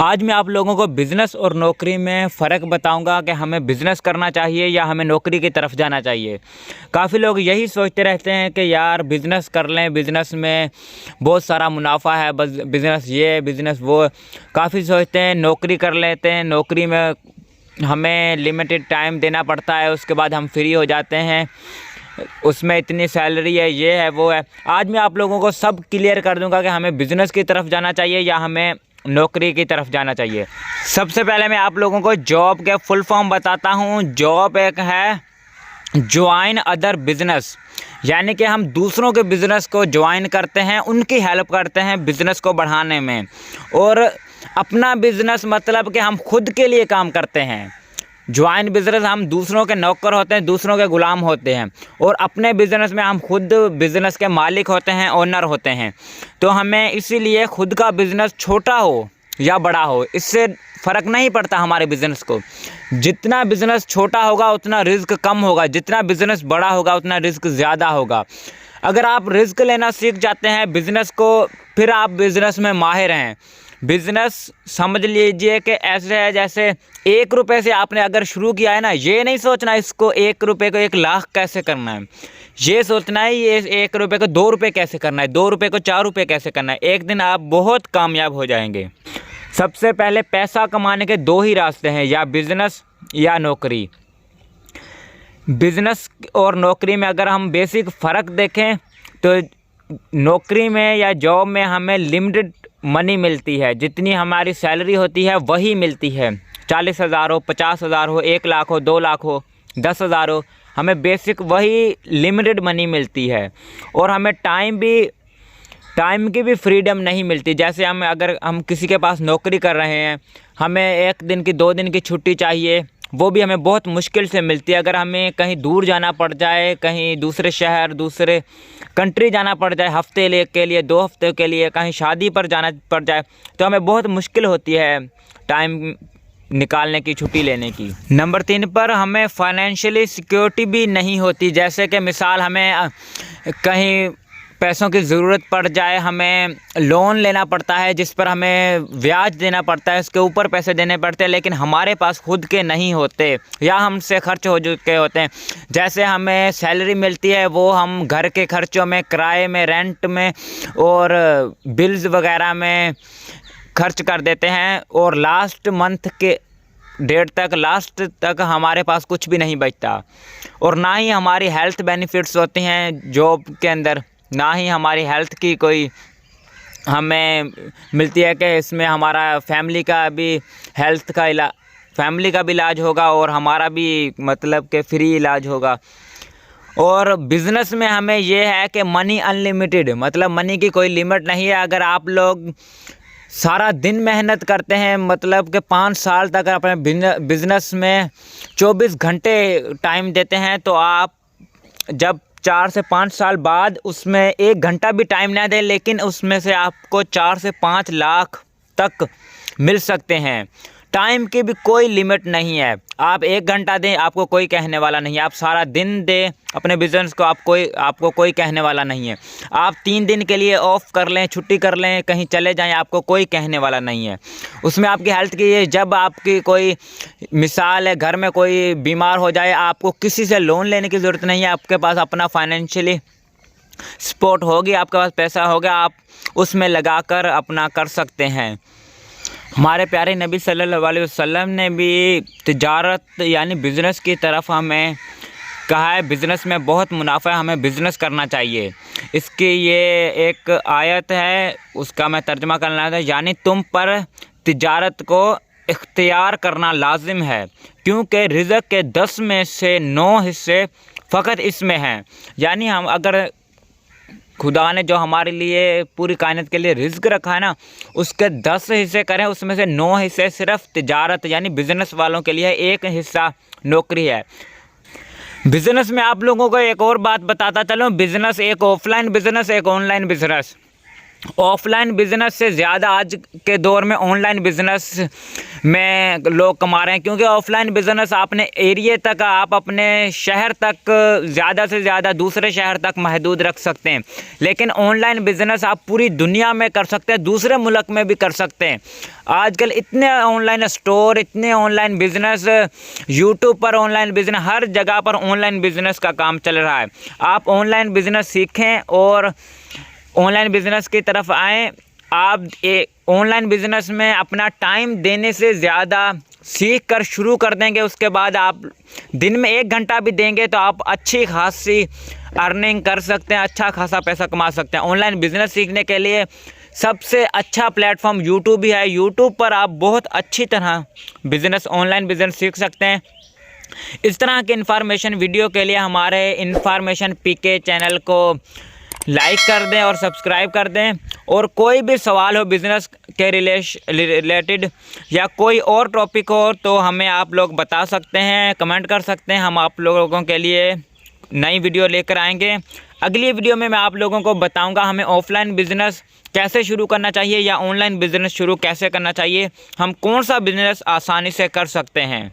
आज मैं आप लोगों को बिज़नेस और नौकरी में फ़र्क बताऊंगा कि हमें बिज़नेस करना चाहिए या हमें नौकरी की तरफ जाना चाहिए। काफ़ी लोग यही सोचते रहते हैं कि यार बिज़नेस कर लें, बिज़नेस में बहुत सारा मुनाफा है, बस बिज़नेस ये बिज़नेस वो। काफ़ी सोचते हैं नौकरी कर लेते हैं, नौकरी में हमें लिमिटेड टाइम देना पड़ता है, उसके बाद हम फ्री हो जाते हैं, उसमें इतनी सैलरी है, ये है वो है। आज मैं आप लोगों को सब क्लियर कर दूंगा कि हमें बिज़नेस की तरफ जाना चाहिए या हमें नौकरी की तरफ जाना चाहिए। सबसे पहले मैं आप लोगों को जॉब के फुल फॉर्म बताता हूँ। जॉब एक है ज्वाइन अदर बिजनेस, यानी कि हम दूसरों के बिज़नेस को ज्वाइन करते हैं, उनकी हेल्प करते हैं बिज़नेस को बढ़ाने में। और अपना बिज़नेस मतलब कि हम खुद के लिए काम करते हैं। ज्वाइन बिज़नेस हम दूसरों के नौकर होते हैं, दूसरों के ग़ुलाम होते हैं, और अपने बिज़नेस में हम खुद बिज़नेस के मालिक होते हैं, ओनर होते हैं। तो हमें इसीलिए खुद का बिज़नेस छोटा हो या बड़ा हो, इससे फ़र्क नहीं पड़ता हमारे बिज़नेस को। जितना बिज़नेस छोटा होगा उतना रिस्क कम होगा, जितना बिज़नेस बड़ा होगा उतना रिस्क ज़्यादा होगा। अगर आप रिस्क लेना सीख जाते हैं बिज़नेस को, फिर आप बिज़नेस में माहिर हैं। बिज़नेस समझ लीजिए कि ऐसे है जैसे 1 रुपये से आपने अगर शुरू किया है ना, ये नहीं सोचना इसको 1 रुपये को 1 लाख कैसे करना है, ये सोचना है ये 1 रुपये को 2 रुपये कैसे करना है, 2 रुपये को 4 रुपये कैसे करना है। एक दिन आप बहुत कामयाब हो जाएंगे। सबसे पहले पैसा कमाने के 2 ही रास्ते हैं, या बिज़नेस या नौकरी। बिज़नेस और नौकरी में अगर हम बेसिक फ़र्क देखें तो नौकरी में या जॉब में हमें लिमिटेड मनी मिलती है, जितनी हमारी सैलरी होती है वही मिलती है। 40,000 हो, 50,000 हो, 1 लाख हो, 2 लाख हो, 10,000 हो, हमें बेसिक वही लिमिटेड मनी मिलती है। और हमें टाइम की भी फ्रीडम नहीं मिलती। जैसे अगर हम किसी के पास नौकरी कर रहे हैं, हमें 1 दिन की 2 दिन की छुट्टी चाहिए, वो भी हमें बहुत मुश्किल से मिलती है। अगर हमें कहीं दूर जाना पड़ जाए, कहीं दूसरे शहर दूसरे कंट्री जाना पड़ जाए हफ्ते के लिए 2 हफ्ते के लिए, कहीं शादी पर जाना पड़ जाए, तो हमें बहुत मुश्किल होती है टाइम निकालने की, छुट्टी लेने की। नंबर 3 पर हमें फाइनेंशियली सिक्योरिटी भी नहीं होती। जैसे कि मिसाल हमें कहीं पैसों की ज़रूरत पड़ जाए, हमें लोन लेना पड़ता है जिस पर हमें ब्याज देना पड़ता है, उसके ऊपर पैसे देने पड़ते हैं, लेकिन हमारे पास खुद के नहीं होते या हमसे खर्च हो चुके होते हैं। जैसे हमें सैलरी मिलती है वो हम घर के खर्चों में, किराए में, रेंट में और बिल्स वगैरह में खर्च कर देते हैं, और लास्ट तक हमारे पास कुछ भी नहीं बचता। और ना ही हमारी हेल्थ बेनिफिट्स होते हैं जॉब के अंदर, ना ही हमारी हेल्थ की कोई हमें मिलती है कि इसमें हमारा फैमिली का भी इलाज होगा और हमारा भी मतलब कि फ्री इलाज होगा। और बिज़नेस में हमें ये है कि मनी अनलिमिटेड, मतलब मनी की कोई लिमिट नहीं है। अगर आप लोग सारा दिन मेहनत करते हैं, मतलब कि 5 साल तक अपने बिज़नेस में 24 घंटे टाइम देते हैं, तो आप जब 4 से 5 साल बाद उसमें 1 घंटा भी टाइम ना दें, लेकिन उसमें से आपको 4 से 5 लाख तक मिल सकते हैं। टाइम की भी कोई लिमिट नहीं है। आप 1 घंटा दें, आपको कोई कहने वाला नहीं है। आप सारा दिन दें अपने बिज़नेस को, आपको कोई कहने वाला नहीं है। आप 3 दिन के लिए ऑफ कर लें, छुट्टी कर लें, कहीं चले जाएं, आपको कोई कहने वाला नहीं है। उसमें आपकी हेल्थ की जब आपकी कोई मिसाल है, घर में कोई बीमार हो जाए, आपको किसी से लोन लेने की ज़रूरत नहीं है। आपके पास अपना फाइनेंशियली सपोर्ट होगी, आपके पास पैसा होगा, आप उसमें लगाकर अपना कर सकते हैं। हमारे प्यारे नबी सल्लल्लाहु अलैहि वसल्लम ने भी तिजारत यानी बिज़नेस की तरफ हमें कहा है, बिज़नेस में बहुत मुनाफा है, हमें बिज़नेस करना चाहिए। इसकी ये एक आयत है, उसका मैं तर्जुमा करना था, यानी तुम पर तिजारत को इख्तियार करना लाजिम है, क्योंकि रिज़्क़ के 10 में से 9 हिस्से फ़कत इसमें हैं। यानी हम अगर खुदा ने जो हमारे लिए पूरी कायनात के लिए रिज़्क़ रखा है ना, उसके 10 हिस्से करें, उसमें से 9 हिस्से सिर्फ तिजारत यानी बिज़नेस वालों के लिए है, 1 हिस्सा नौकरी है। बिज़नेस में आप लोगों को एक और बात बताता चलूँ, बिज़नेस एक ऑफलाइन बिज़नेस, एक ऑनलाइन बिज़नेस। ऑफलाइन बिजनेस से ज़्यादा आज के दौर में ऑनलाइन बिजनेस में लोग कमा रहे हैं, क्योंकि ऑफलाइन बिजनेस अपने एरिया तक, आप अपने शहर तक, ज़्यादा से ज़्यादा दूसरे शहर तक महदूद रख सकते हैं। लेकिन ऑनलाइन बिजनेस आप पूरी दुनिया में कर सकते हैं, दूसरे मुल्क में भी कर सकते हैं। आजकल इतने ऑनलाइन स्टोर, इतने ऑनलाइन बिजनेस, यूट्यूब पर ऑनलाइन बिजनेस, हर जगह पर ऑनलाइन बिजनेस का काम चल रहा है। आप ऑनलाइन बिजनेस सीखें और ऑनलाइन बिजनेस की तरफ आएँ। आप ऑनलाइन बिजनेस में अपना टाइम देने से ज़्यादा सीख कर शुरू कर देंगे, उसके बाद आप दिन में 1 घंटा भी देंगे तो आप अच्छी खासी अर्निंग कर सकते हैं, अच्छा खासा पैसा कमा सकते हैं। ऑनलाइन बिजनेस सीखने के लिए सबसे अच्छा प्लेटफॉर्म यूट्यूब ही है। यूट्यूब पर आप बहुत अच्छी तरह ऑनलाइन बिजनेस सीख सकते हैं। इस तरह के इन्फॉर्मेशन वीडियो के लिए हमारे इन्फॉर्मेशन पीके चैनल को लाइक कर दें और सब्सक्राइब कर दें। और कोई भी सवाल हो बिज़नेस के रिलेटेड या कोई और टॉपिक हो तो हमें आप लोग बता सकते हैं, कमेंट कर सकते हैं। हम आप लोगों के लिए नई वीडियो लेकर आएंगे। अगली वीडियो में मैं आप लोगों को बताऊंगा हमें ऑफलाइन बिज़नेस कैसे शुरू करना चाहिए या ऑनलाइन बिज़नेस शुरू कैसे करना चाहिए, हम कौन सा बिज़नेस आसानी से कर सकते हैं।